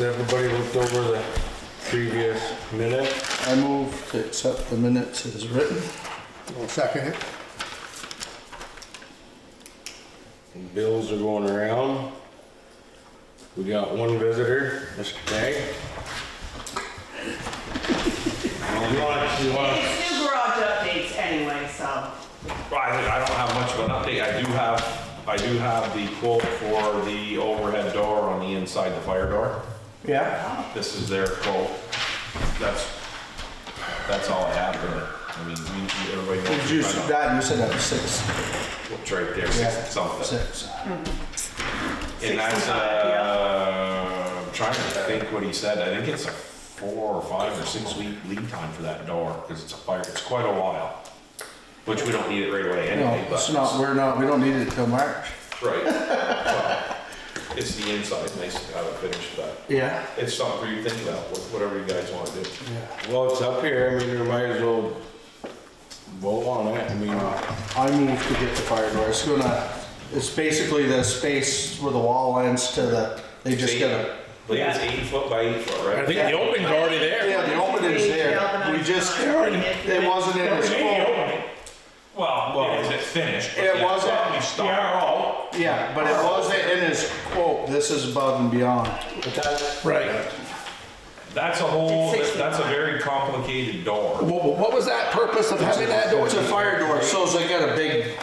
Has everybody looked over the previous minute? I move to accept the minutes as written. I'll second it. Bills are going around. We got one visitor, Mr. Kay. It's new garage updates anyway, so. I don't have much of an update. I do have the quote for the overhead door on the inside, the fire door. Yeah. This is their quote. That's all I have for it. I mean, everybody knows. Did you, that, you said that was 6. It's right there, Yeah. something. 6. And that's, 65, I'm trying to think what he said. I think it's a 4 or 5 or 6 week lead time for that door, because it's a fire, it's quite a while. Which we don't need it right away No, anyway, but. it's not, we don't need it until March. Right. Well, it's the inside, nice to have it finished, but Yeah. it's something for you to think about, whatever you guys want to do. Yeah. Well, it's up here, I mean, we might as well vote on it, I mean. I move to get the fire door. It's basically the space where the wall ends to the, they just get a. Like it's 8 foot by 8 foot, I right? think the opening's already there. Yeah, the opening's there. We just, it wasn't in his quote. Well, is it finished? But It yeah, wasn't. probably start. Yeah, but it wasn't in his quote. This is above and beyond. But that's, Right. That's a whole, It's that's a very complicated door. What was that purpose of having that door? It's a fire door, so they got a big,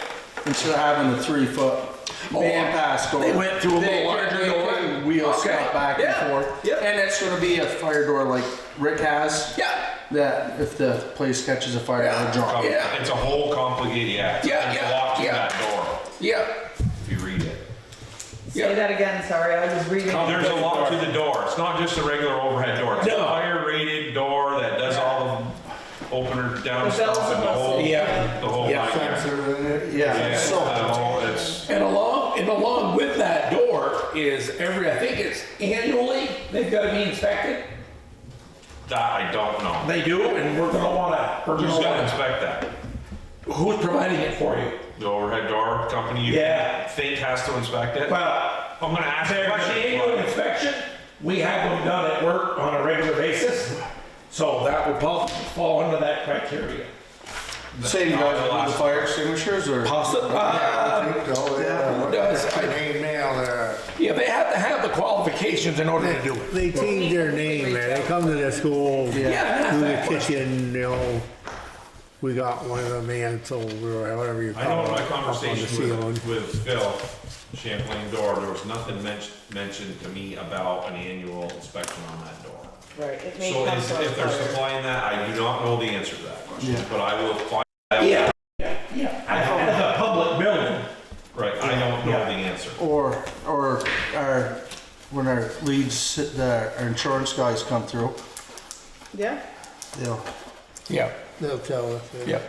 instead of having a 3-foot man pass door. They went through a little larger they door. can wheel Okay. stuff back Yeah, and forth. yeah. And it's gonna be a fire door like Rick has. Yeah. That if the place catches a fire, it'll drop. Yeah. It's a whole complicated, yeah. Yeah, There's a yeah, lot to yeah. that door, Yeah. if you read it. Say that again, sorry, I was reading. There's a lot to the door. It's not just a regular overhead door. It's a No. fire rated door that does all the opener down The bells stuff and and the whole, whistles. Yeah. the whole Yeah. nine yards. Sensor in it. Yeah, so, It's, And along with that door is I think it's annually, they've got to be inspected. that I don't know. They do, and we're gonna wanna, Who's gonna inspect that? who's providing it for you? The overhead door company you Yeah. think has to inspect it? Well, I'm gonna ask there's a the annual question. inspection, we have them done at work on a regular basis, so that would fall under that criteria. same guy with the fire extinguishers or? Possible, I think so, yeah. does, Main mail there. yeah, they have to have the qualifications in order to do it. They change their name, man. They come to the school, do Yeah. the kitchen, you know. We got one of the mantles or whatever you I call know it. in my up on the conversation ceiling. with Phil, Champlain Door, there was nothing mentioned to me about an annual inspection on that door. Right, it may So come is, from if they're fire. supplying that, I do not know the answer to that question, Yeah. but I will find out. Yeah, yeah, as a public building. Right, I don't know the answer. Or when our leads, our insurance guys come through, Yeah, they'll, Yeah, They'll tell us. yeah.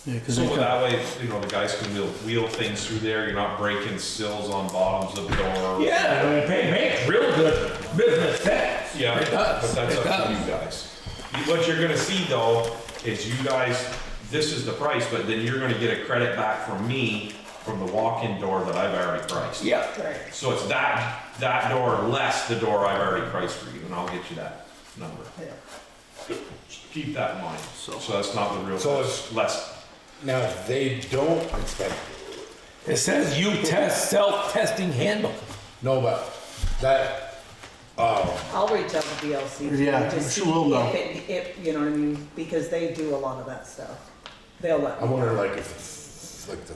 yeah, cause So they come, that way, you know, the guys can wheel things through there, you're not breaking sills on bottoms of doors. Yeah, it makes real good business sense. Yeah, It does. but that's It up to does. you guys. What you're gonna see though, is you guys, this is the price, but then you're gonna get a credit back from me from the walk-in door that I've already priced. Yeah, right. So it's that door less the door I've already priced for you, and I'll get you that number. Yeah. Just keep that in mind. So that's not the real, So it's less. Now, if they don't inspect, it says you test, self-testing handle. no, but that, I'll reach out to BLC. Yeah, to see she will know. if you know what I mean, because they do a lot of that stuff. They'll let I'm me. wondering like if, like the.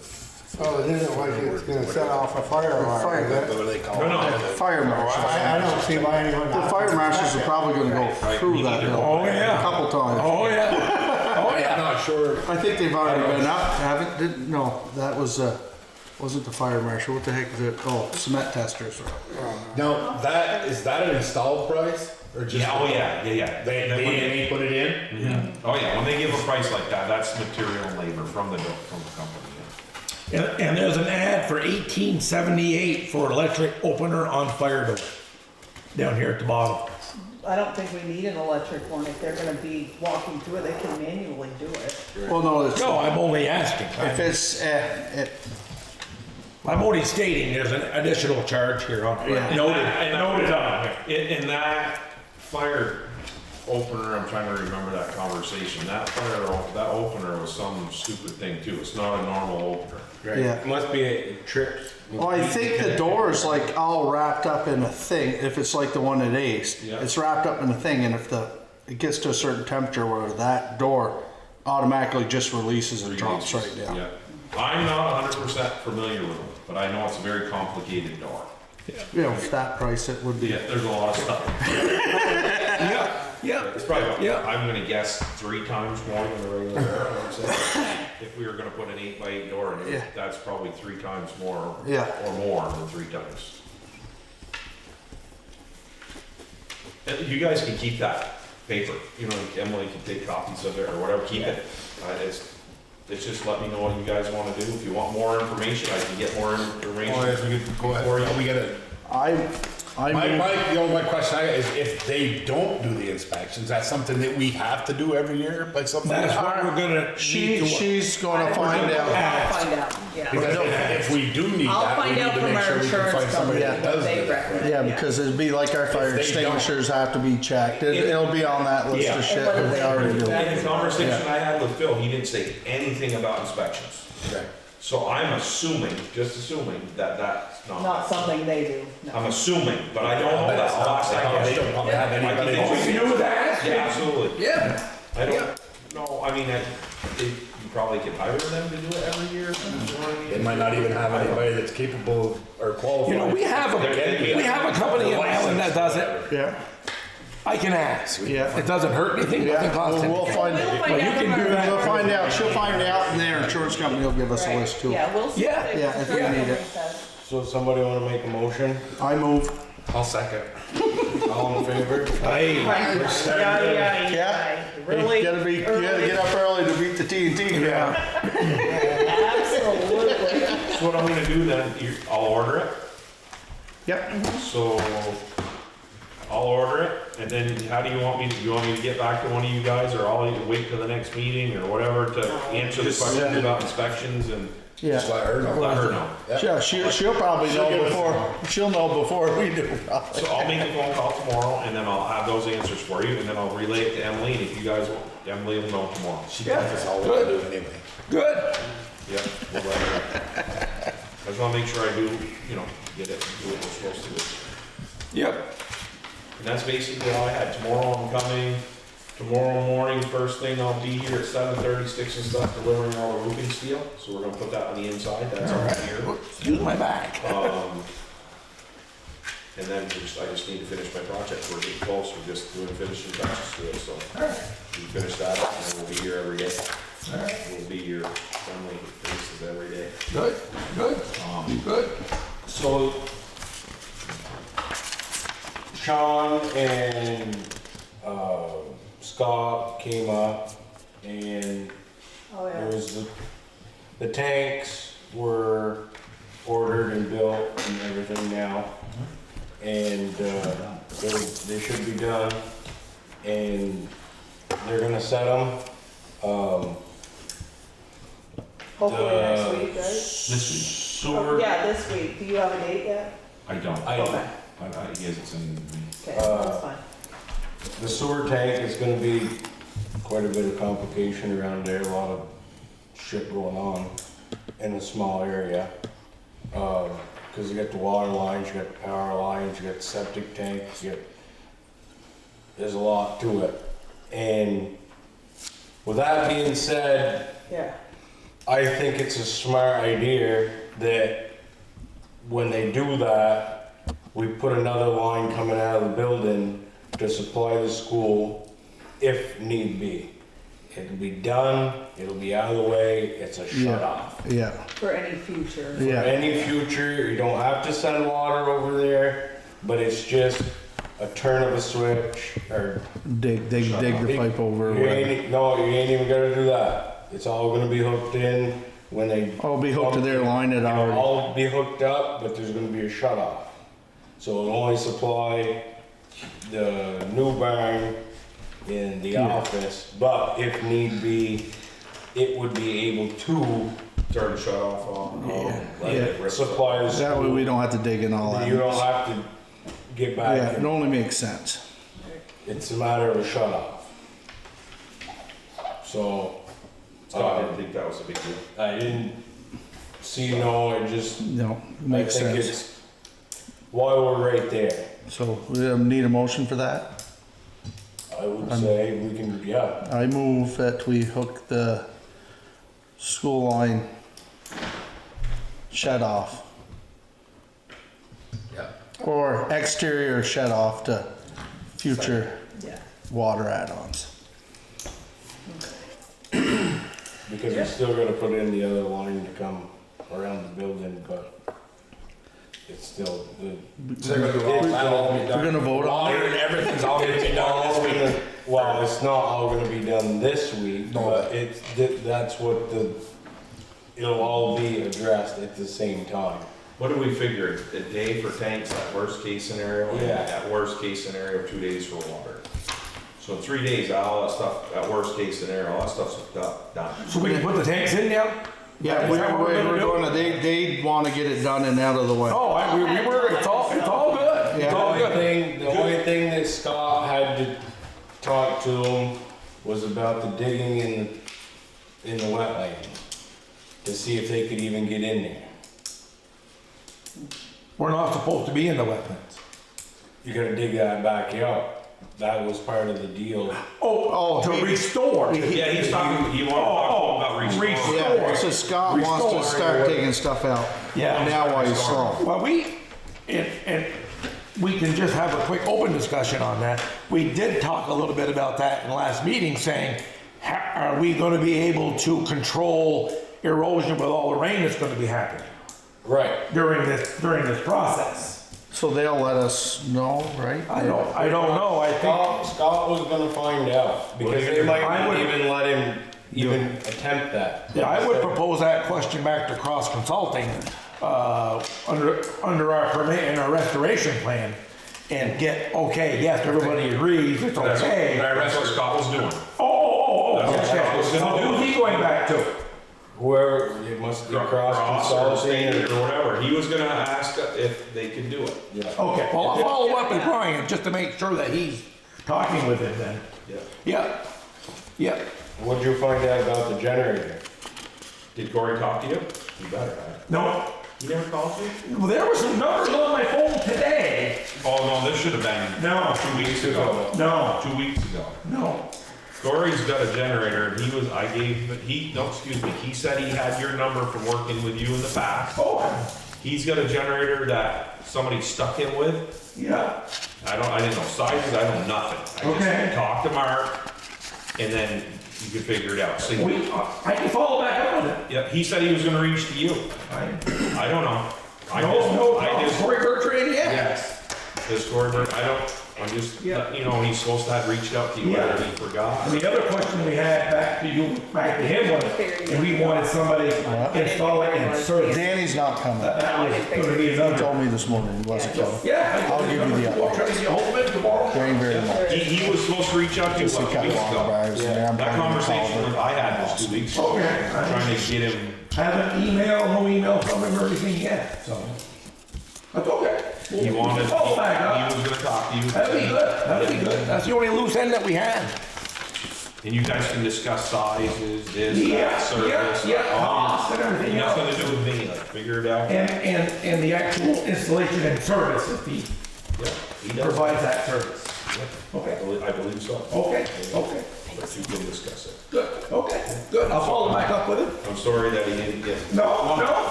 Oh, it isn't like it's gonna set off a fire alarm, Fire- is it? What do they call No, it? no. fire marshals. I don't see why anyone. The fire marshals are probably gonna go through that hill Oh, yeah. a couple times. Oh, yeah. Oh, I'm yeah. not sure. I think they've already been up, haven't, didn't, no, that was, wasn't the fire marshal, what the heck is it? Oh, cement testers. Now, is that an installed price or just? Yeah, oh yeah. They ain't put it in? Oh yeah, when they give a price like that, that's material and labor from the company. And there's an ad for $18.78 for electric opener on fire door. Down here at the bottom. I don't think we need an electric one. If they're gonna be walking through it, they can manually do it. Well, no, it's, No, I'm only asking. if it's, I'm only stating there's an additional charge here on, Yeah. noted on here. In that fire opener, I'm trying to remember that conversation, that opener was some stupid thing too, it's not a normal opener. Right. Yeah. It must be a trip. Well, I think the door is like all wrapped up in a thing, if it's like the one at Ace. Yeah. It's wrapped up in a thing, and if it gets to a certain temperature where that door automatically just releases and drops right down. Yeah. I'm not 100% familiar with them, but I know it's a very complicated door. You know, for that price, it would be. Yeah, there's a lot of stuff. Yeah, It's probably, Yeah. I'm gonna guess 3 times more than the regular door. I'm saying. If we were gonna put an 8x8 door in Yeah. it, that's probably 3 times more. Yeah. Or more than 3 times. And you guys can keep that paper, you know, Emily can take copies of it or whatever, keep it. It's just let me know what you guys wanna do. If you want more information, I can get more information. Oh, if we could go ahead, we gotta, I mean, my question I got is if they don't do the inspections, that's something that we have to do every year, like something like that's that? what we're gonna need to. she's gonna find out. I'll find out, yeah. Because if we do need I'll that, we find need out to from make our sure we can insurance find somebody company that what does they it. recommend. Yeah, because it'd be like our fire they don't- extinguishers have to be checked. It'll be on that list Yeah. of shit And what that do they they already do. recommend? In the conversation I had with Phil, he didn't say anything about inspections. Okay. So I'm assuming, just assuming, that that's Not something they do, I'm no. assuming, but I don't know that. I'll ask that They question. don't probably have anybody. I think You knew that? Yeah, absolutely. Yeah. I don't know, I mean, you probably could hire them to do it every year. You know what I mean? They might not even have anybody that's capable of- or qualified. You know, we have a company in Island that does it. Yeah, I can ask. Yeah. It doesn't hurt anything, nothing yeah, costs we'll anything. find We'll it. find Well, you out can from do our- that. We'll find out, she'll find out, and their insurance company will give us a Right. list too. Yeah, we'll see. Yeah. what the Yeah, if we insurance need it. company says. So somebody wanna make a motion? I move. I'll second. All in favor? Aye. Right. Yeah. Really? You gotta get up early to beat the TNT crowd. Absolutely. So what I'm gonna do then, I'll order it. Yep. So I'll order it, and then how do you want me to get back to one of you guys, or I'll either wait till the next meeting or whatever to answer the questions about inspections and Just Yeah. let her know. let her know. Yeah, she'll probably She'll know give us before, she'll know before we do probably. So I'll make a phone call tomorrow, and then I'll have those answers for you, and then I'll relay it to Emily, and if you guys want, Emily will know tomorrow. She tells us all what to do anyway. Good. Yep. We'll let her know. I just wanna make sure I do, get it, do what we're supposed to do. Yep. And that's basically all I had. Tomorrow I'm coming, tomorrow morning, first thing I'll be here at 7:30, sticks and stuff, delivering all the roofing steel. So we're gonna put that on the inside, that's all here. Excuse my back. And then I just need to finish my project. We're getting close, we're just doing finishing touches to it, so. We finish that up, and then we'll be here every day. We'll be your friendly faces every day. Good, good, good. So Sean and Scott came up and Oh, there yeah. was the tanks were ordered and built and everything now. And they should be done and they're gonna set them. Hopefully next week, right? This week. Sewer. Yeah, this week. Do you have a date yet? I don't. Okay. Yes, it's in. Okay, that's fine. The sewer tank is gonna be quite a bit of complication around there, a lot of shit going on in a small area. Cause you got the water lines, you got the power lines, you got the septic tanks, there's a lot to it. And with that being said, Yeah. I think it's a smart idea that when they do that, we put another line coming out of the building to supply the school if need be. It'll be done, it'll be out of the way, it's a shut off. Yeah, For any future. For yeah, any future, you don't have to send water over there, but it's just a turn of a switch or. dig the pipe over. or You whatever. no, you ain't even gotta do that. It's all gonna be hooked in when they. I'll be hooked to their line at It'll already. all be hooked up, but there's gonna be a shut off. So it'll only supply the new barn in the office, but if need be, it would be able to turn the shut off on. Let it rip. Supplies. That way we don't have to dig in all that. You don't have to get Yeah, back. it only makes sense. It's a matter of a shut off. So, Scott didn't think that was a big deal. I didn't see, no, it just, No, it I makes think sense. it's, while we're right there, So we need a motion for that? I would say we can, yeah. I move that we hook the school line shut off. Yeah. Or exterior shut off to future Yeah. water add-ons. Because we still gotta put in the other line to come around the building, but it's still, They're gonna do all that, all be We're done. gonna vote on Water it. and everything's all gonna be done this week. well, it's not all gonna be done this week, but it's, that's what it'll all be addressed at the same time. What do we figure, a day for tanks, at worst case scenario? and Yeah. At worst case scenario, 2 days for water. So in 3 days, all that stuff, at worst case scenario, all that stuff's hooked up, done. So we can put the tanks in now? Yeah, Is that what we're gonna do? gonna, they wanna get it done and out of the way. Oh, we were, it's all good. It's Yeah. all good. The only thing that Scott had to talk to him was about the digging in the wetland, to see if they could even get in there. We're not supposed to be in the wetlands. You gotta dig that back out. That was part of the deal. Oh, to restore. Yeah, he's talking, he wanted to talk about restoring. Yeah, so Scott wants to start taking stuff out. Yeah. Now while he's slow. Well, and we can just have a quick open discussion on that. We did talk a little bit about that in the last meeting, saying, are we gonna be able to control erosion with all the rain that's gonna be happening Right. during this process? So they'll let us know, right? I don't know, I think, Scott was gonna find out, because they might I not would- even let him even attempt that. yeah, I would propose that question back to Cross Consulting, under our permit and our restoration plan, and get, okay, yes, everybody agrees, it's That's okay. what Scott was doing. Oh, That's what okay. Scott was So gonna do. who's he going back to? Whoever, it must be cross or consulting. state or whatever, he was gonna ask if they could do it. Yeah. Okay, well, I'll follow up with Brian, just to make sure that he's talking with him then. Yeah. Yeah, yeah. What'd you find out about the generator? Did Corey talk to you? You better have. No, He never called you? well, there were some numbers on my phone today. Oh, no, this should have been No, 2 weeks ago. no, 2 weeks ago. no. Corey's got a generator, and he said he had your number from working with you in the past. Oh, He's got a generator that somebody stuck him with. yeah, I didn't know sizes, I know nothing. I Okay. just talked to Mark, and then you could figure it out. So, I can follow back up with it. yeah, he said he was gonna reach to you. I don't know. I just, Corey Berkshire, yeah. yes. This Corey, I'm just, Yeah. you know, he's supposed to have reached out to you, Yeah. whether he forgot. And the other question we had back to him was, if we wanted somebody installing and service. Danny's not coming. That was gonna be He another. told me this morning he wasn't coming. Yeah. I'll give you the update. We'll try to get hold of him tomorrow. Very, very much. He was supposed to reach out to you Just to what, 2 cut weeks long ago. bars in there. I'm That probably gonna call conversation her. I had was 2 weeks ago. Okay. Trying to get him, Haven't no email from him or anything yet, so. That's okay. he wanted, he Follow back up. was gonna talk to you. That'd be good, that'd be good. That's the only loose end that we had. And you guys can discuss sizes, this, Yeah, that, service. yeah, cost and everything Nothing else. to do with me, like, figure it out. And the actual installation and service, if he Yeah, he does. provides that service. I Okay, believe so. Okay. But you can discuss it. Good, okay, good. I'll follow back up with him. I'm sorry that he didn't get. No,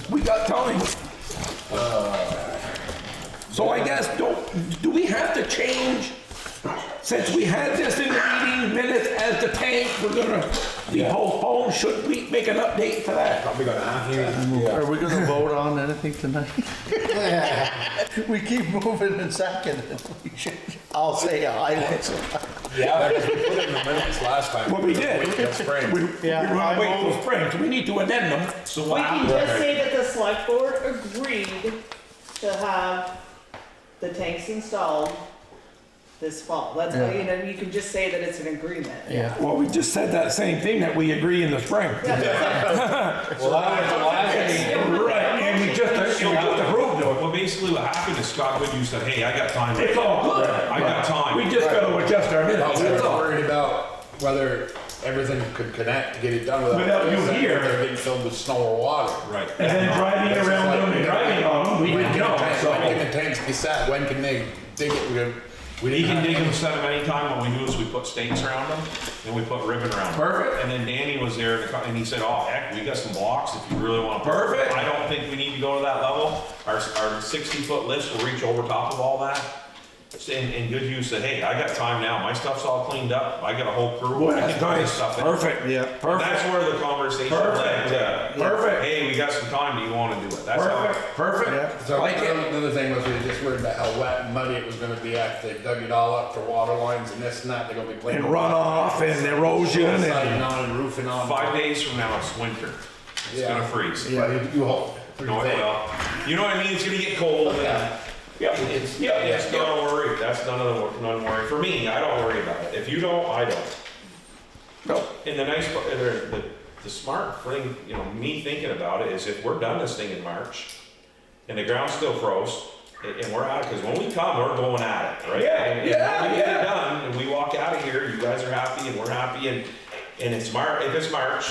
we got time. So I guess, do we have to change, since we had this in the meeting minutes as the tank, we're gonna be postponed, should we make an update to that? Probably gonna have you. Are we gonna vote on anything tonight? We keep moving and seconding. We should- I'll say aye. Yeah, because we put it in the minutes last time. Well, we did. That's spring. We Yeah, were I gonna wait move- till spring, so we need to amend them. So We what can happened? just say that the select board agreed to have the tanks installed this fall. That's, Yeah. you know, you can just say that it's an agreement. Yeah. Well, we just said that same thing, that we agree in the spring. Well, that was the last meeting. Right, and we just approved it. Well, basically what happened is Scott Goodhue said, hey, I got time. It's all good. I got time. We just gotta adjust our minutes, We that's were all. worried about whether everything could connect to get it done Without you here. They're getting filled with snow or water. Right. And then driving around doing the driving on them, we When didn't can know, the tanks, so. when can the tanks be set? When can they dig it? He can dig them, set them anytime. What we do is we put stakes around them and we put ribbon around them. Perfect. And then Danny was there and he said, oh, heck, we got some blocks if you really want to. Perfect. I don't think we need to go to that level. Our 60-foot lifts will reach over top of all that. And Goodhue said, hey, I got time now. My stuff's all cleaned up. I got a whole crew. Well, I that's can put this nice, stuff in. perfect. Yeah. That's Perfect, where the conversation led to. perfect, Hey, we got some time. Do you want to do it? That's how. perfect, perfect. So Like it. another thing was we were just worried about how wet and muddy it was gonna be after they dug it all up for water lines and this and that. They're gonna be playing. And runoff and erosion Siding and, on and roofing on. 5 days from now, it's winter. It's Yeah. gonna freeze. But you hope. No, it will. You know what I mean? It's gonna get cold. Yeah. yeah, It's not a worry. That's none of the worry. For me, I don't worry about it. If you don't, I don't. no, And the nice part, the smart thing, you know, me thinking about it is if we're done this thing in March and the ground's still froze and we're out, because when we come, we're going at it, right? Yeah, And yeah, when we get yeah. it done and we walk out of here, you guys are happy and we're happy and it's March, if it's March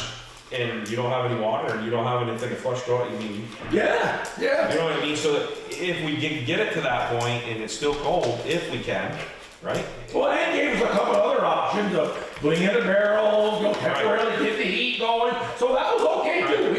and you don't have any water and you don't have anything to flush out, you mean, yeah, you yeah. know what I mean? So that if we get it to that point and it's still cold, if we can, right? Well, and gave us a couple other options of bling in the barrels, you know, temporarily get the heat going, so that was okay too.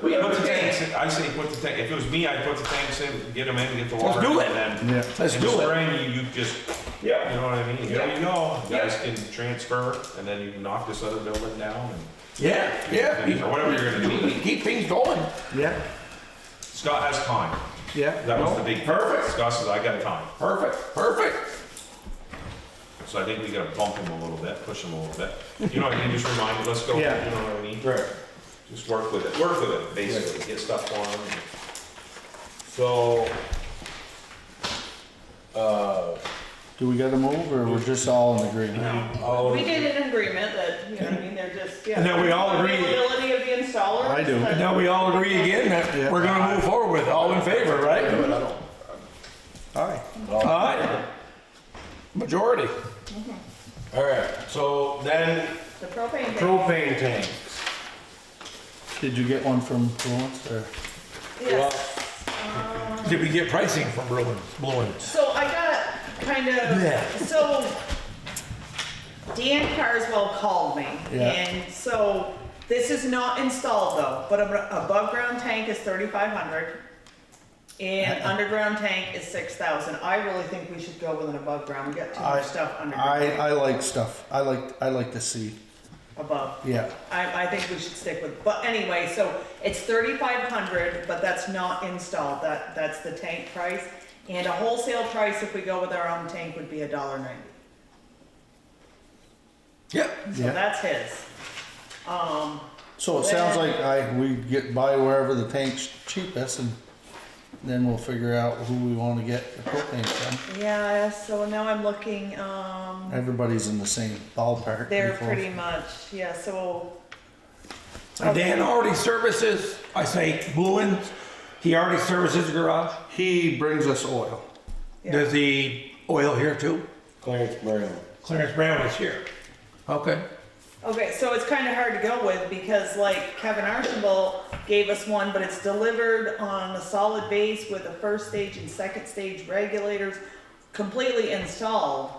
We Put the understand. tanks in, I say put the tank, if it was me, I'd put the tanks in, get them in, get the water. Let's do in, it. And then, Let's in do the it. spring, you just, you Yeah, know what I mean? Here Yeah. you go. You Yeah. guys can transfer, and then you can knock this other building down, yeah, yeah. and or whatever you're gonna do. Keep things going. Yeah. Scott has time. Yeah. That was the big. Perfect. Scott says, I got time. Perfect, perfect. So I think we gotta bump him a little bit, push him a little bit. You know what I mean? Just remind him, let's go, you know Yeah. what I mean? Right. Just work with it, basically, get stuff for him. So, Do we gotta move or we're just all in agreement? We did an agreement that, you know what I mean, they're just, yeah. And then we all agree- Availability of the installer. I do. And now we all agree again that we're gonna move forward with, all in favor, right? Aye. Aye. Majority. alright, so then The propane tank. propane tanks. Did you get one from Florence or? Yes. Did we get pricing from Bruin? So I got kind Yeah. of, so Dan Carswell called me. Yeah. And so this is not installed though, but above ground tank is 3,500 and underground tank is 6,000. I really think we should go with an above ground. We got too much stuff underground, I like stuff. I like to see. above. Yeah. I think we should stick with, but anyway, so it's 3,500, but that's not installed, that's the tank price. And a wholesale price, if we go with our own tank, would be $1.90. Yep. So Yeah. that's his. So it sounds like we get by wherever the tank's cheapest and then we'll figure out who we wanna get the propane from. Yeah, so now I'm looking, Everybody's in the same ballpark. they're before. pretty much, yeah, so, And Dan already services, I say Bruin, he already services the garage. He brings us oil. yeah. Does he oil here too? Clarence Brown. Clarence Brown is here. Okay. Okay, so it's kind of hard to go with because like Kevin Archibald gave us one, but it's delivered on a solid base with a first stage and second stage regulators completely installed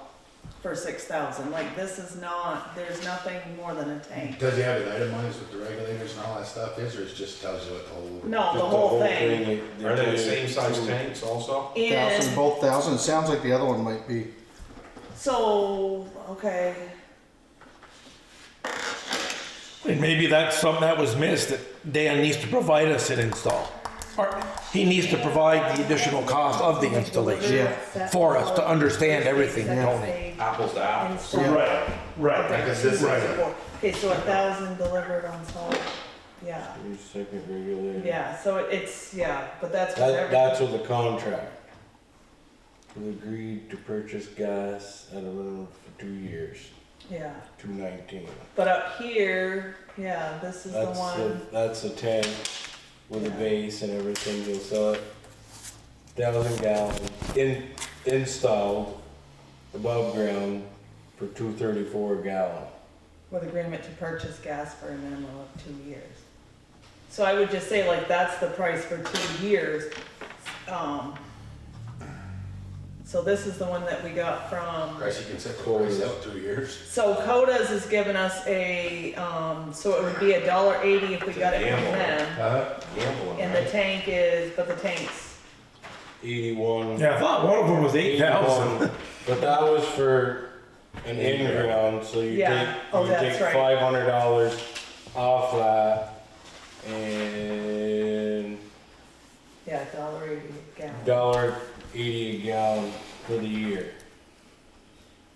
for 6,000. Like this is not, there's nothing more than a tank. Does he have it itemized with the regulators and all that stuff is, or it just tells you what the whole? No, the Just whole thing. Are they the same size tanks also? Thousand, And both thousand. It sounds like the other one might be. so, okay, And maybe that's something that was missed that Dan needs to provide us an install. Or he needs to provide the additional cost of the installation Yeah. for us to understand everything, Tony. Apples to apples. Right, right. Because this is, Okay, so 1,000 delivered on solid, yeah, Second regulator. yeah, so it's, yeah, but that's with That, everything. that's with the contract. we agreed to purchase gas at a minimum for 2 years, Yeah, 219. but up here, yeah, this is the one, That's a tank with a base and everything, you'll sell it 1,000 gallon, installed above ground for $2.34 a gallon. with agreement to purchase gas for a minimum of 2 years. So I would just say like, that's the price for 2 years. So this is the one that we got from, Price you can set the price out 2 years. so Coda's is giving us a, so it would be $1.80 if we got it from them. Gambling, And the right? tank is, but the tank's, 81. Yeah, I thought one of them was 8,000. 81. But that was for an in-ground, so you Yeah. take, Oh, you that's take right. $500 off that, and yeah, $1.80 a gallon. $1.80 a gallon for the year.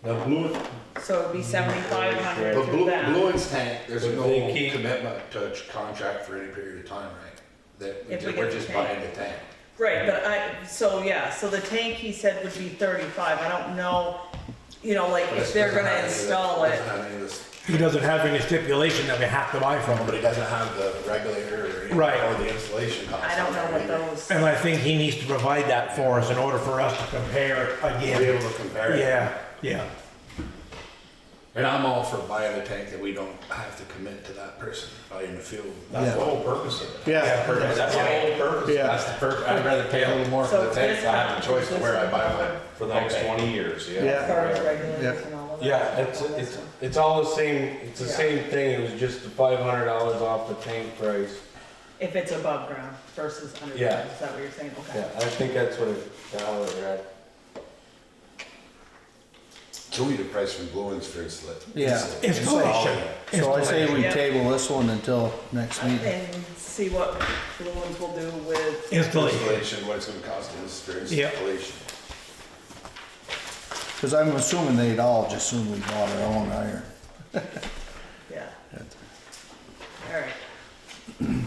Now, Blue, So it'd be 7,500 but through them. Bluen's tank, there's But no they keep- commitment to a contract for any period of time, right? That, If we we're get the just tank. buying the tank. Right, but so yeah, so the tank he said would be 35, I don't know, like if they're gonna install it. Doesn't have any of this, He doesn't have any stipulation that we have to buy from him. but it doesn't have the regulator or anything, Right. or the installation cost. I don't know on what there either. those, And I think he needs to provide that for us in order for us to compare Be again. able to compare it. Yeah, yeah. And I'm all for buying a tank that we don't have to commit to that person buying the fuel. That's the whole purpose of it. Yeah. That's the whole purpose. Yeah. That's the purpose. I'd rather pay a little more for So the tank, this so I have one- a choice of where I buy mine. For the next Okay. 20 years, Yeah. as far as regulators and all of that. Yeah, it's all the same, it's the Yeah. same thing, it was just the $500 off the tank price. If it's above ground versus underground, Yeah. is that what you're saying? Okay. Yeah, I think that's what how it read. So we need a price from Bluen's for installation. Yeah. Installation. So I say we Yeah. table this one until next meeting. And see what Blue Ones will do with, Installation. Installation, what it's gonna cost us for Yeah. installation. Cause I'm assuming they'd all just soon we bought our own iron. yeah. Alright.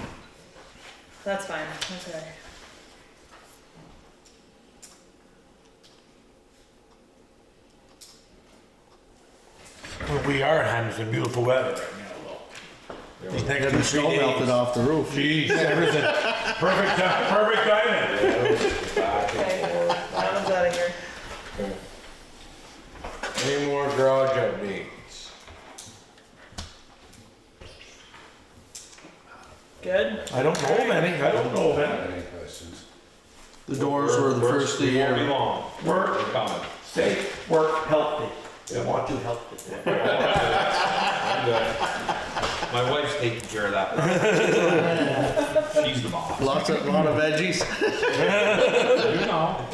That's fine, okay. Well, we are having some beautiful weather right now, though. These next Got 2, the 3 snow melted days. off the roof. Jeez, everything. Perfect timing. Okay, that one's out of here. Okay. Any more garage updates? Good? I don't know of any, I don't know of I any. don't have any questions. The doors were the first of the We won't be year. long. Work, We're coming. safe, work, healthy. I want you healthy. I'm good. My wife's taking care of that. She's the boss. Lot of veggies. You know.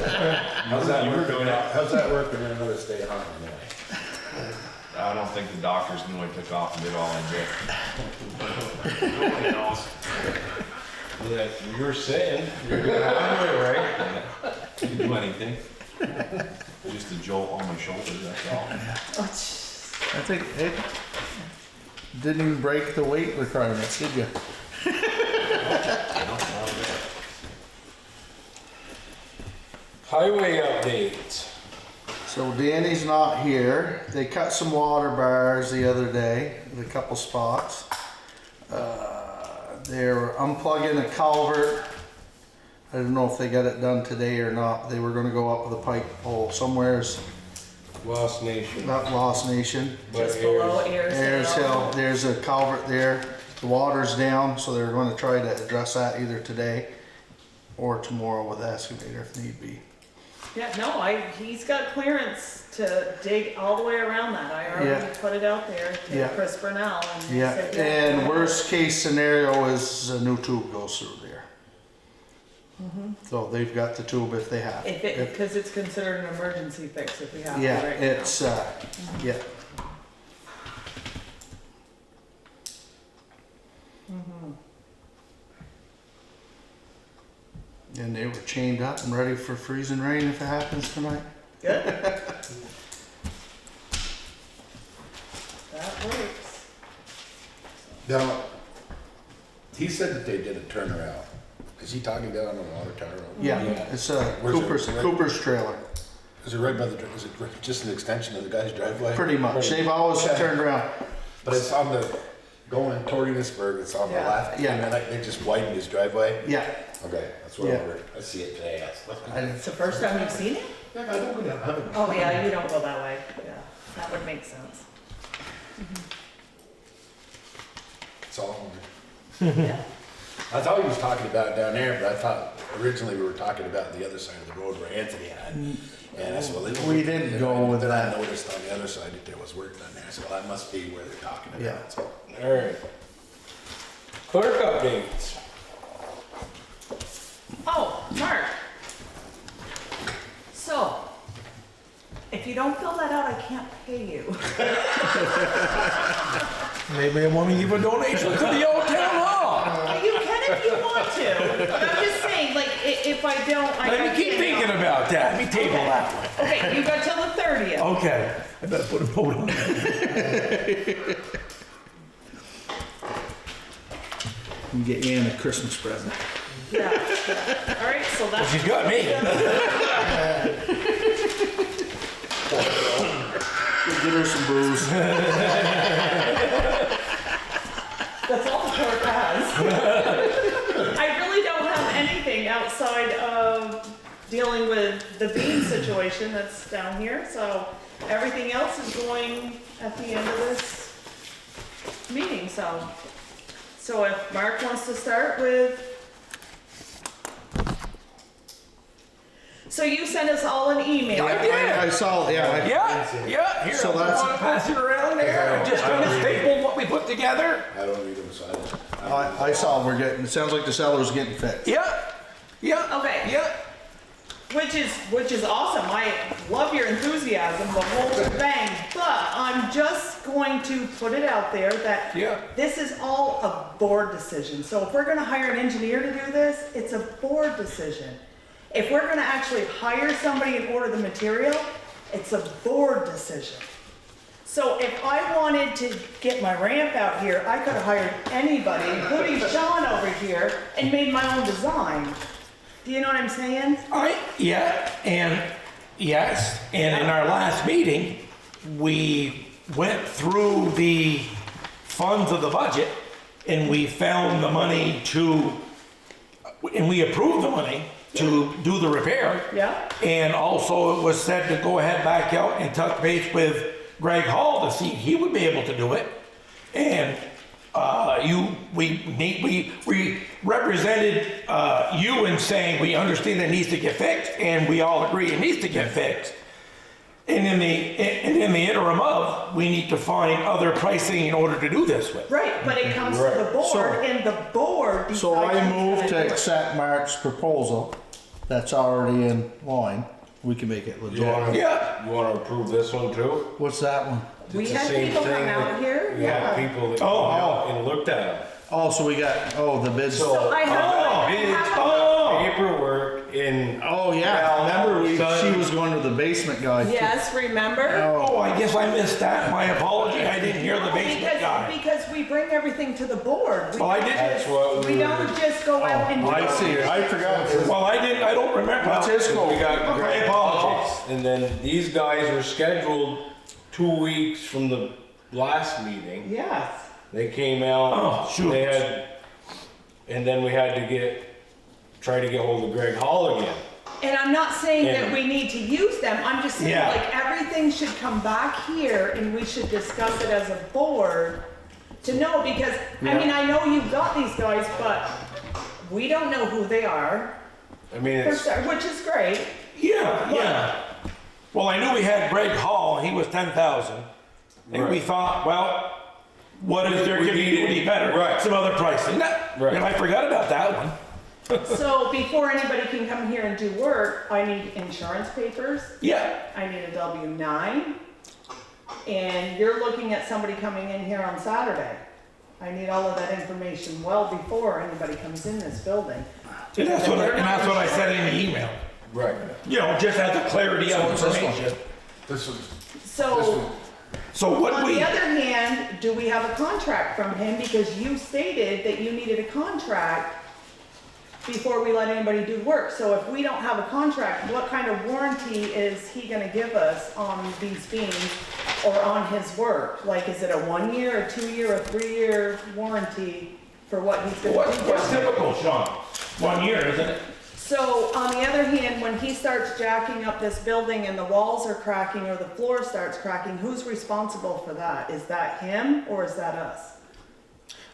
How's that You were working? doing it. How's that working in another state, huh? I don't think the doctors knew I took off and did all I did. Nobody knows. Yeah, you were saying, you're gonna have it, right? Didn't do anything. Just a jolt on my shoulder, that's all. Oh, jeez. I think it didn't even break the weight requirements, did you? Highway updates. So Danny's not here. They cut some water bars the other day, in a couple spots. They're unplugging a culvert. I don't know if they got it done today or not. They were gonna go up with a pipe pole somewhere's, Lost Nation. not Lost Nation. but Just below Ayers. Ayers Hill, there's a culvert there. The water's down, so they're gonna try to address that either today or tomorrow with the excavator if need be. Yeah, no, he's got clearance to dig all the way around that. I already Yeah. put it out there Yeah. to Chris Brunel and he Yeah, said, and worst case scenario is a new tube goes through there. So they've got the tube if they have. If it, cause it's considered an emergency fix if we have to Yeah, right now. it's, yeah. And they were chained up and ready for freezing rain if it happens tonight. Good. That works. Now, he said that they did a turnaround. Is he talking down on the water tower? Yeah, it's Where's it? Cooper's trailer. Is it right by the, is it just an extension of the guy's driveway? Pretty much. They've always turned around. But it's on the, going toward Enosburg, it's on the Yeah. left. Yeah. And then they just widened his driveway. Yeah. Okay, that's what I Yeah. heard. I see it today. It's the first time you've seen it? I don't go down. I haven't. Oh, yeah, you don't go that way. Yeah, that would make sense. It's all. Yeah. I thought he was talking about it down there, but I thought originally we were talking about the other side of the road where Anthony had. And that's what they. We didn't go with Then that. I noticed on the other side that there was work done there, so that must be where they're talking about. Yeah. So, Alright. Clerk updates. Oh, Mark. So, if you don't fill that out, I can't pay you. Maybe I want to give a donation to the old town hall. You can if you want to, but I'm just saying, like, if I don't, I Let me keep can't thinking help. about that. Let me table that one. Okay, you got till the 30th. Okay, I better put a vote on that. You get Ann a Christmas present. Yeah. All right, so that's. She's got me. Get her some booze. That's all the clerk has. I really don't have anything outside of dealing with the bean situation that's down here, so everything else is going at the end of this meeting, so. So if Mark wants to start with. So you sent us all an email. I did. I saw, yeah. Yeah. Here, So so that's- want to pass it around there. Just kind of staple what we put together. I don't read them, so I saw we're getting, it sounds like the cellar's getting fixed. Yeah. Okay. Yeah. Which is awesome. I love your enthusiasm, the whole thing. But I'm just going to put it out there that Yeah. this is all a board decision. So if we're gonna hire an engineer to do this, it's a board decision. If we're gonna actually hire somebody and order the material, it's a board decision. So if I wanted to get my ramp out here, I could have hired anybody, including Sean over here, and made my own design. Do you know what I'm saying? And yes, and in our last meeting, we went through the funds of the budget and we found the money and we approved the money to do the repair. Yeah. And also it was said to go ahead back out and touch base with Greg Hall to see if he would be able to do it. And we represented you in saying we understand it needs to get fixed, and we all agree it needs to get fixed. And in the interim of, we need to find other pricing in order to do this with. Right, but it comes to the Right. board, and the board decides. So I who's move gonna to do it. accept Mark's proposal that's already in line. We can make it legit. Yeah. You wanna approve this one too? What's that one? We It's the had same people come thing out that- here, We had yeah. people that Oh. came out and looked at them. Oh, so we got, the bids. So I have, Paperwork in. Oh, yeah, remember she was going to the basement guy. yes, remember? Oh, I guess I missed that. My apology. I didn't hear the basement guy. Because we bring everything to the board. We Well, I don't didn't- That's what We we don't were. just go out and. I see, I forgot. Well, I don't remember. What's his goal? We got I Greg apologize. Hall, and then these guys were scheduled 2 weeks from the last meeting. Yes, They came out. Oh, shoot. They had, and then we had to try to get hold of Greg Hall again. and I'm not saying that And- we need to use them, I'm just saying Yeah. like everything should come back here and we should discuss it as a board to know, because, I mean, I know you've got these guys, but we don't know who they are, I mean, for it's, start, which is great. Yeah. Well, I knew we had Greg Hall, and he was 10,000. And we Right. thought, well, what is there We can be needed- any better? right. Some other pricing. Right. And I forgot about that one. So before anybody can come here and do work, I need insurance papers, Yeah. I need a W-9, and you're looking at somebody coming in here on Saturday. I need all of that information well before anybody comes in this building. And that's what I said in the email. right. You know, just have the clarity of what's this one? information. This was, So, So what on we, the other hand, do we have a contract from him? Because you stated that you needed a contract before we let anybody do work. So if we don't have a contract, what kind of warranty is he gonna give us on these beams or on his work? Like, is it a 1 year, a 2 year, a 3 year warranty for what he's gonna do? What's typical, Sean? 1 year, isn't it? So on the other hand, when he starts jacking up this building and the walls are cracking or the floor starts cracking, who's responsible for that? Is that him or is that us?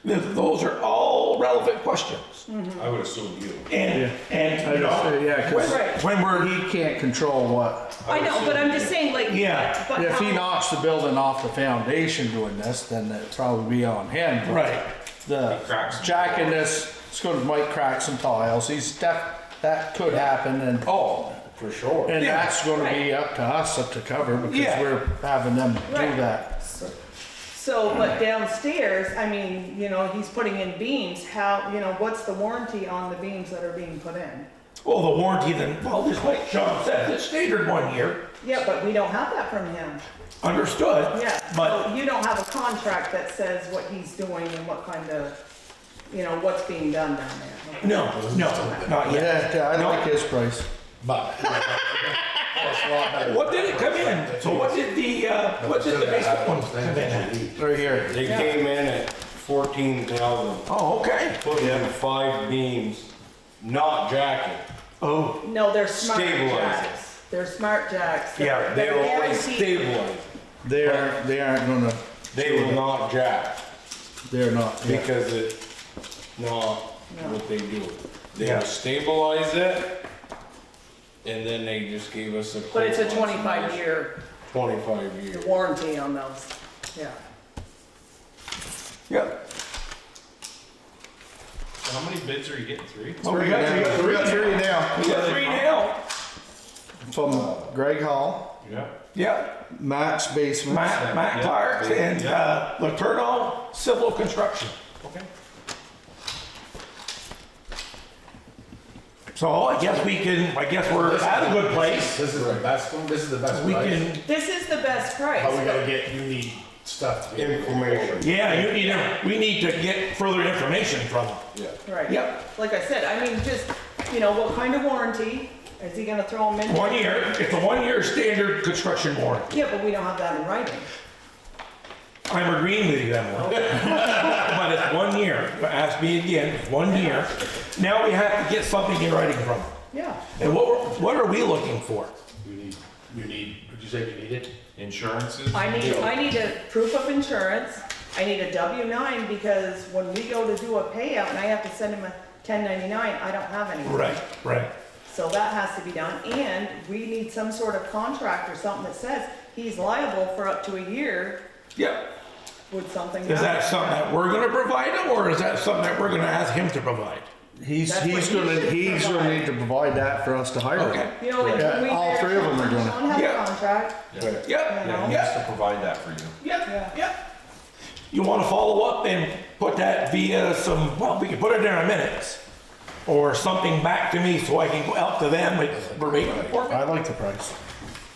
Those are all relevant questions. I would assume you. And, you know, Yeah, cause Right. when we're, he can't control what, I know, but I'm just saying, like, Yeah. but if he how- knocks the building off the foundation doing this, then it'd probably be on him. But right, The He cracks some jacking this, it's gonna, might crack some tiles, that could happen, and oh, For sure. And Yeah. that's gonna be up to us, up to cover, because Yeah. we're having them do Right. that. So, but downstairs, I mean, you know, he's putting in beams, how, you know, what's the warranty on the beams that are being put in? well, the warranty then, well, just like Sean said, it's standard 1 year, Yeah, but we don't have that from him. understood. Yeah, But, so you don't have a contract that says what he's doing and what kind of, you know, what's being done down there. no, not yet. Yeah, I No. like his price. But, it's a lot better. What did it come in? So what did the basement one come in at? Right here. They came in at 14,000, Oh, okay. put in 5 beams, not jacking. Oh, No, they're smart Stabilize jacks. They're smart jacks. that Yeah, are- They that are will only guaranteed. stabilize. They aren't gonna, They will not jack they're not. Yeah. because it's not No. what they do. They Yeah. will stabilize it, and then they just gave us a. But it's a quote on 25-year 25-year. warranty on those, yeah. yeah. How many bids are you getting? 3? Well, we got We got three now. We got 3 now. From Greg Hall, Yeah. Yeah, Matt's Basement. Matt Clark and Laterno Civil Construction. Okay. So I guess we're at a good place. This is the best one, this is the best We price. can, This is the best price. How we gotta get, you need stuff to be. Information. yeah, we need to get further information from them. Yeah. Right. Yep. Like I said, I mean, just, you know, what kind of warranty? Is he gonna throw them in? 1 year, it's a 1 year standard construction warranty. Yeah, but we don't have that in writing. I'm agreeing with you, Emily. But it's 1 year. Ask me again, it's 1 year. Now we have to get something in writing from them. Yeah. And what are we looking for? You need, would you say you need it? Insurances? I need a proof of insurance. I need a W-9 because when we go to do a payout and I have to send him a 1099, I don't have any. Right. So that has to be done, and we need some sort of contract or something that says he's liable for up to a year Yep. with something. Is that something that we're gonna provide him, or is that something that we're gonna ask him to provide? He's That's what he gonna should he's gonna provide. need to provide that for us to hire him. Okay. You know, like, Yeah, we all three of them are gonna- Sean has Yeah. a contract. Right. Yep, Yeah, he yep, has to provide that for you. yep. You wanna follow up and put that via some, well, we can put it there in minutes, or something back to me so I can go out to them with verbatim for me? I like the price.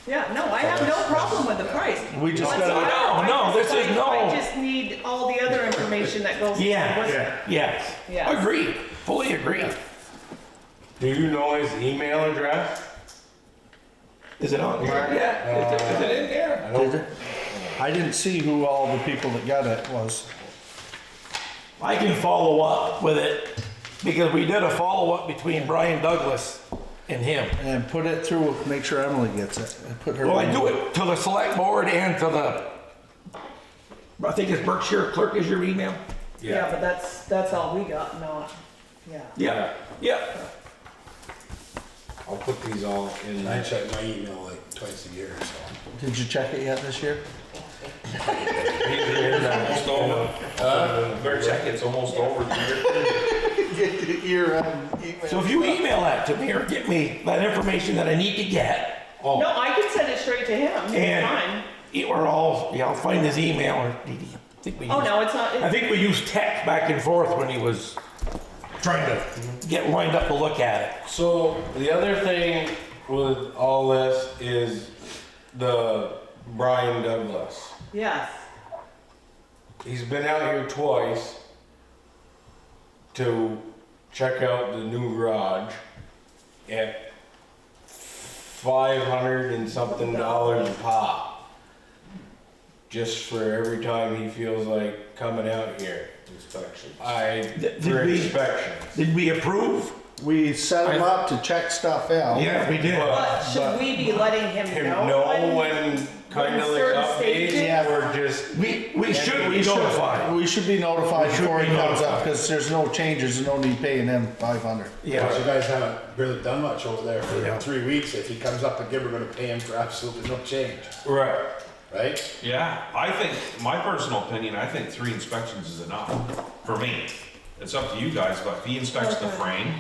Yeah, no, I have no problem with the price. We just What's gotta- the- No, this is no- I just need all the other information that goes. Yeah, with it. yes. Yes. Agreed, fully agreed. Do you know his email address? Is it on here? Yeah, is it in there? Did it? I didn't see who all the people that got it was. I can follow up with it, because we did a follow-up between Brian Douglas and him. And put it through, make sure Emily gets it. And put her. Well, I do it to the select board and to the, I think it's Berkshire Clerk is your email? Yeah, but that's all we got, not, yeah. Yeah. I'll put these all in. I check my email like twice a year, so. Did you check it yet this year? It's almost over. Better check, it's almost over. Your So if you email that to me or get me that information that I need to get, Oh, No, I can send it straight to him, it's And- fine. or I'll find his email, or I think we Oh, used, no, it's not, I think we used text back and forth when he was trying to get lined up to look at it. so the other thing with all this is the Brian Douglas. yes, He's been out here twice to check out the new garage at $500 and something a pop. Just for every time he feels like coming out here. Inspection. Did For we- inspections. Did we approve? We set him up to check stuff out. Yeah, we did. But should we be letting him Him know? know when kinda like certain updates, stages? or just, We should be notified. We should be notified We should before be he comes up, notified. because there's no changes, there's no need paying him 500. Yeah. You guys haven't really done much over there for Yeah. 3 weeks. If he comes up again, we're gonna pay him for absolutely no change, right, right? Yeah, I think, my personal opinion, I think 3 inspections is enough for me. It's up to you guys, but if he inspects the frame,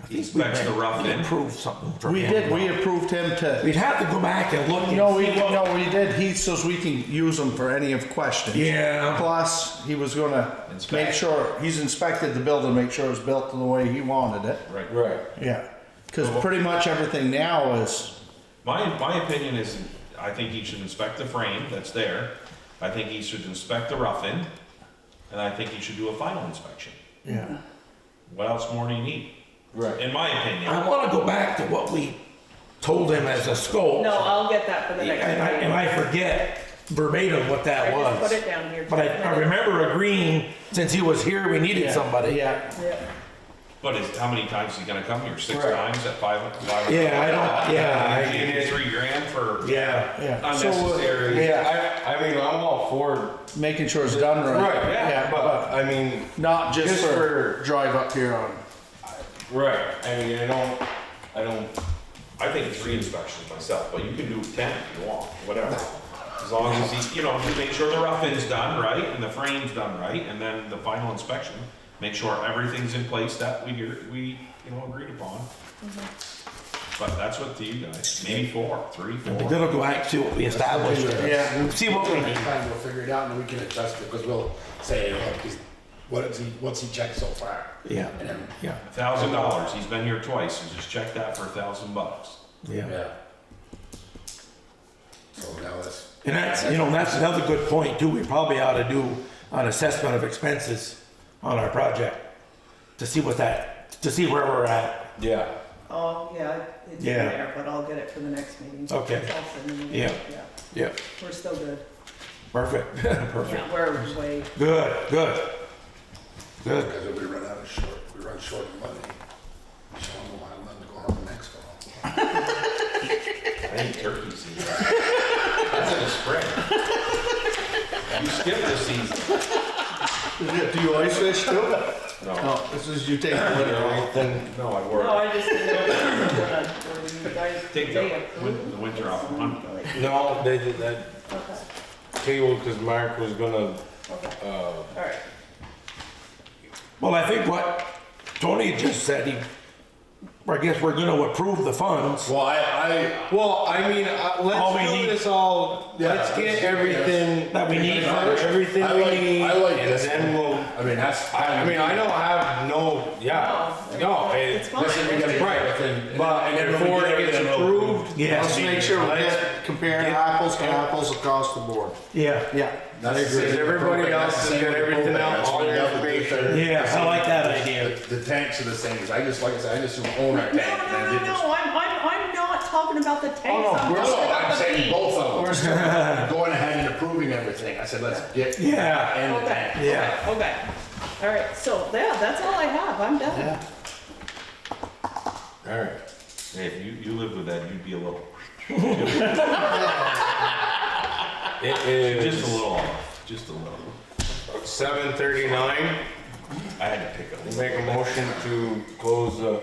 he inspects the rough We end. approved something for We him. did, we approved him to, We'd have to go back and look. no, and we, see what- no, we did, he, so we can use them for any of questions. Yeah. Plus, he was gonna Inspect. make sure, he's inspected the building, make sure it was built the way he wanted it. Right. right. Yeah, cause pretty much everything now is, My opinion is, I think he should inspect the frame that's there. I think he should inspect the rough end. And I think he should do a final inspection. yeah. What else more do you need? Right. In my opinion. I wanna go back to what we told him as a scope. No, I'll get that for the next And meeting. I forget verbatim what that I just was. put it down here. But I remember agreeing, since he was here, we needed somebody. Yeah, Yeah. But how many times is he gonna come here? 6 Right. times at 5? Yeah, I don't, yeah, You get $3,000 for yeah. yeah. unnecessary. Yeah, I mean, I'm all for, Making sure it's done right. right, Yeah, but, I mean, not just Just for drive up here on. right, I mean, I think 3 inspections myself, but you can do 10 if you want, whatever. As long as he, just make sure the rough end's done right and the frame's done right, and then the final inspection, make sure everything's in place that we agreed upon. But that's what to you guys, maybe 4, 3, 4. We gotta go back, see what we established. Yeah. See what we need. Next time we'll figure it out and then we can adjust it, because we'll say, look, what's he checked so far? Yeah, And then, yeah, $1,000, he's been here twice, and just check that for $1,000. yeah. yeah. So now let's, And that's another good point too. We probably ought to do an assessment of expenses on our project to see to see where we're at. yeah, Oh, yeah, it's in Yeah. there, but I'll get it for the next meeting. Okay. It's all sitting in Yeah. there. Yeah, Yeah, we're still good. perfect, perfect. Yeah, we're way, Good, good, good. because if we run short of money, Sean will have none to go home next fall. I think turkey season. That's in the spring. You skip the season. Do you ice fish too? No, No, this is you take the litter off. everything, no, I no, work. I just didn't know if you were gonna, or you guys, Take they the approved. the winter off. no, they did that Okay, table, cause Mark was gonna, okay, all right. Well, I think what Tony just said, I guess we're gonna approve the funds. Well, I mean, All let's we do need- this all, let's get everything. That we need first. Everything I we like- need, I like and this then one. we'll, I mean, that's. I mean, I don't have no, yeah, no, It's fine. This is, we gotta Right. everything. but and then when we before get it gets everything, we'll- approved. Yeah. Let's make sure we Let's get comparing get- apples to apples across the board. Yeah, Yeah. That's Because the same everybody with propane, else that's the has same got with everything propane, out, that's all what we the got with the information. third. yeah, I like that idea. The tanks are the same, 'cause I just, like I said, I just own our No, tank. and I no, did no, this. no, I'm not talking about the tanks, I'm No, talking no, about I'm the saying feed. both of them. Going ahead and approving everything. I said, let's get. Yeah. And the Okay. tank. Yeah. Okay, all right, so, yeah, that's all I have, I'm done. Alright, Hey, if you lived with that, you'd be a little, it just a is little off, just a little. 7:39, I had to pick up. make a motion to close the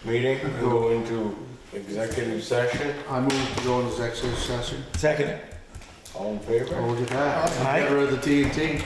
meeting and go into executive session, I move to go into executive session. Second. all in favor? Oh, look at that. Aye. Get rid of the TNT.